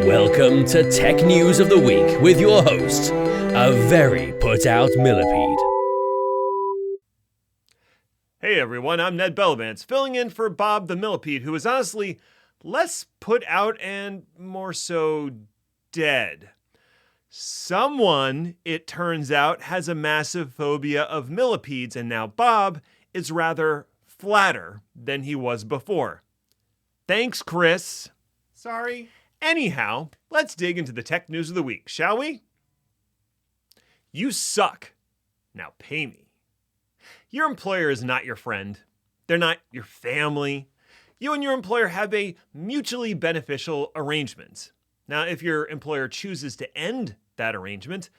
Welcome to Tech News of the Week with your host, a very put-out millipede. Hey everyone, I'm Ned Bellavance, filling in for Bob the Millipede, who is honestly less put out and more so dead. Someone, it turns out, has a massive phobia of millipedes, and now Bob is rather flatter than he was before. Thanks, Chris. Sorry. Anyhow, let's dig into the tech news of the week, shall we? You suck. Now pay me. Your employer is not your friend. They're not your family. You and your employer have a mutually beneficial arrangement. Now, if your employer chooses to end that arrangement,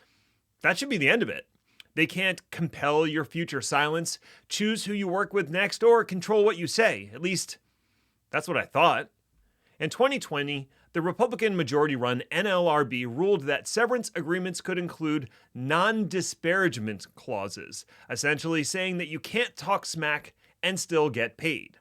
that should be the end of it. They can't compel your future silence, choose who you work with next, or control what you say. At least, that's what I thought. In 2020, the Republican majority-run NLRB ruled that severance agreements could include non-disparagement clauses, essentially saying that you can't talk smack and still get paid.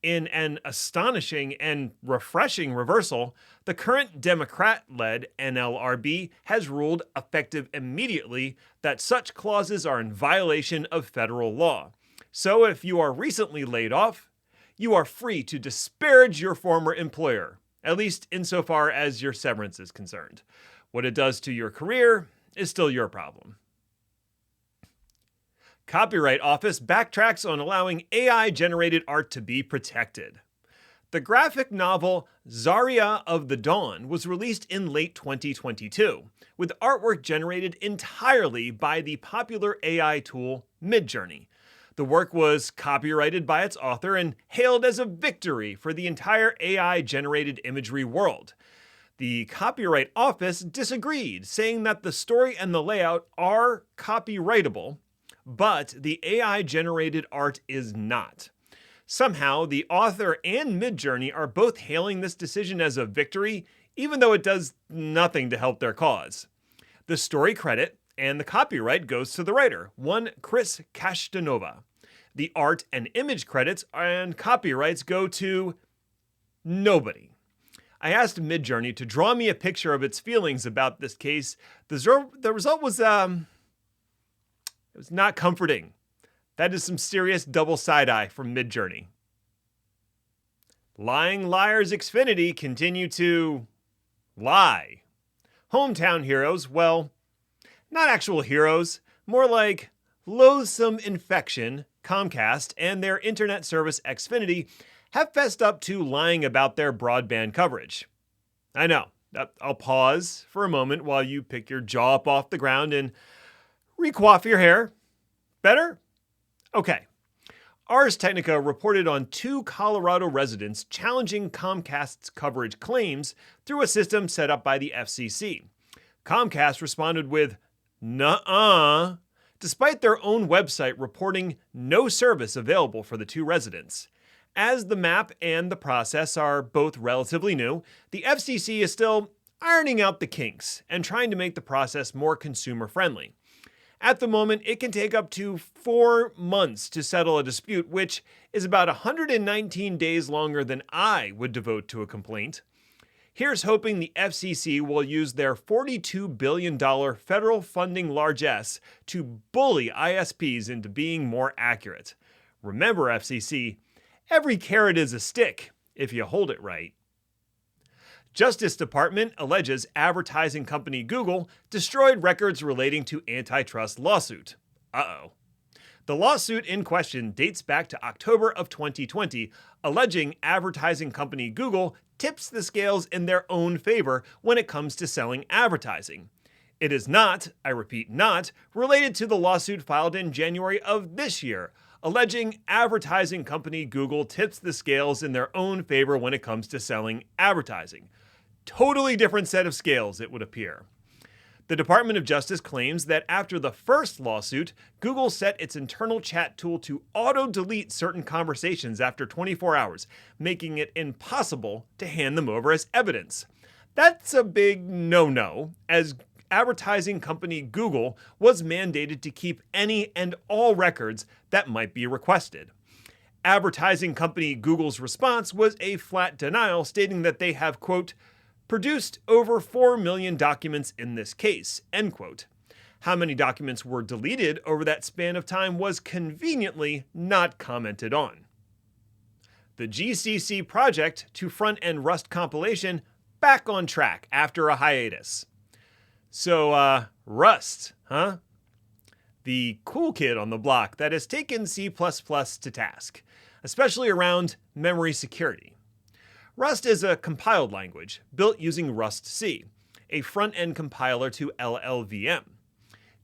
In an astonishing and refreshing reversal, the current Democrat-led NLRB has ruled, effective immediately, that such clauses are in violation of federal law. So if you are recently laid off, you are free to disparage your former employer, at least insofar as your severance is concerned. What it does to your career is still your problem. Copyright Office backtracks on allowing AI-generated art to be protected. The graphic novel Zarya of the Dawn was released in late 2022, with artwork generated entirely by the popular AI tool Midjourney. The work was copyrighted by its author and hailed as a victory for the entire AI-generated imagery world. The Copyright Office disagreed, saying that the story and the layout are copyrightable, but the AI-generated art is not. Somehow, the author and Midjourney are both hailing this decision as a victory, even though it does nothing to help their cause. The story credit and the copyright goes to the writer, one Chris Kashtanova. The art and image credits and copyrights go to nobody. I asked Midjourney to draw me a picture of its feelings about this case. The result was, it was not comforting. That is some serious double side-eye from Midjourney. Lying liars Xfinity continue to lie. Hometown heroes, well, not actual heroes, more like loathsome infection, Comcast, and their internet service Xfinity have fessed up to lying about their broadband coverage. I know, I'll pause for a moment while you pick your jaw up off the ground and recoif your hair. Better? Okay. Ars Technica reported on 2 Colorado residents challenging Comcast's coverage claims through a system set up by the FCC. Comcast responded with, "Nuh-uh," despite their own website reporting no service available for the 2 residents. As the map and the process are both relatively new, the FCC is still ironing out the kinks and trying to make the process more consumer-friendly. At the moment, it can take up to 4 months to settle a dispute, which is about 119 days longer than I would devote to a complaint. Here's hoping the FCC will use their $42 billion federal funding largesse to bully ISPs into being more accurate. Remember, FCC, every carrot is a stick if you hold it right. Justice Department alleges advertising company Google destroyed records relating to antitrust lawsuit. Uh-oh. The lawsuit in question dates back to October of 2020, alleging advertising company Google tips the scales in their own favor when it comes to selling advertising. It is not, I repeat not, related to the lawsuit filed in January of this year, alleging advertising company Google tips the scales in their own favor when it comes to selling advertising. Totally different set of scales, it would appear. The Department of Justice claims that after the first lawsuit, Google set its internal chat tool to auto-delete certain conversations after 24 hours, making it impossible to hand them over as evidence. That's a big no-no, as advertising company Google was mandated to keep any and all records that might be requested. Advertising company Google's response was a flat denial, stating that they have, quote, produced over 4 million documents in this case, end quote. How many documents were deleted over that span of time was conveniently not commented on. The GCC project to front-end Rust compilation back on track after a hiatus. So, Rust, huh? The cool kid on the block that has taken C++ to task, especially around memory security. Rust is a compiled language built using Rust-C, a front-end compiler to LLVM.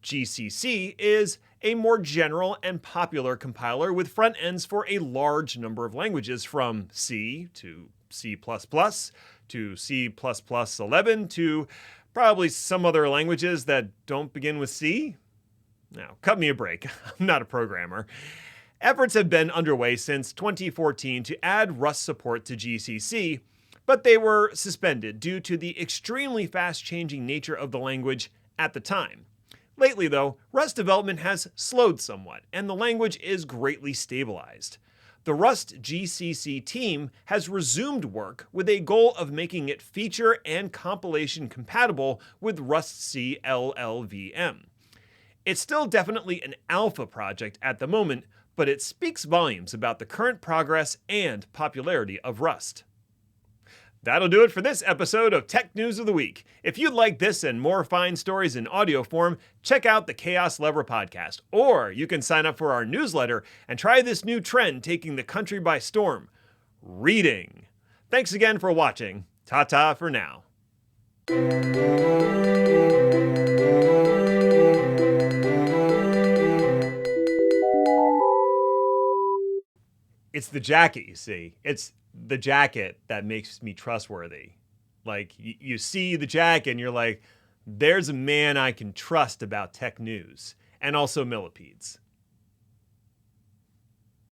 GCC is a more general and popular compiler with front ends for a large number of languages, from C to C++ to C++11 to probably some other languages that don't begin with C. Now, cut me a break. I'm not a programmer. Efforts have been underway since 2014 to add Rust support to GCC, but they were suspended due to the extremely fast-changing nature of the language at the time. Lately, though, Rust development has slowed somewhat, and the language is greatly stabilized. The Rust GCC team has resumed work with a goal of making it feature and compilation compatible with Rust-C LLVM. It's still definitely an alpha project at the moment, but it speaks volumes about the current progress and popularity of Rust. That'll do it for this episode of Tech News of the Week. If you'd like this and more fine stories in audio form, check out the Chaos Lever podcast, or you can sign up for our newsletter and try this new trend taking the country by storm: reading. Thanks again for watching. Ta-ta for now. It's the jacket, you see. It's the jacket that makes me trustworthy. Like, you see the jacket and you're like, there's a man I can trust about tech news. And also millipedes.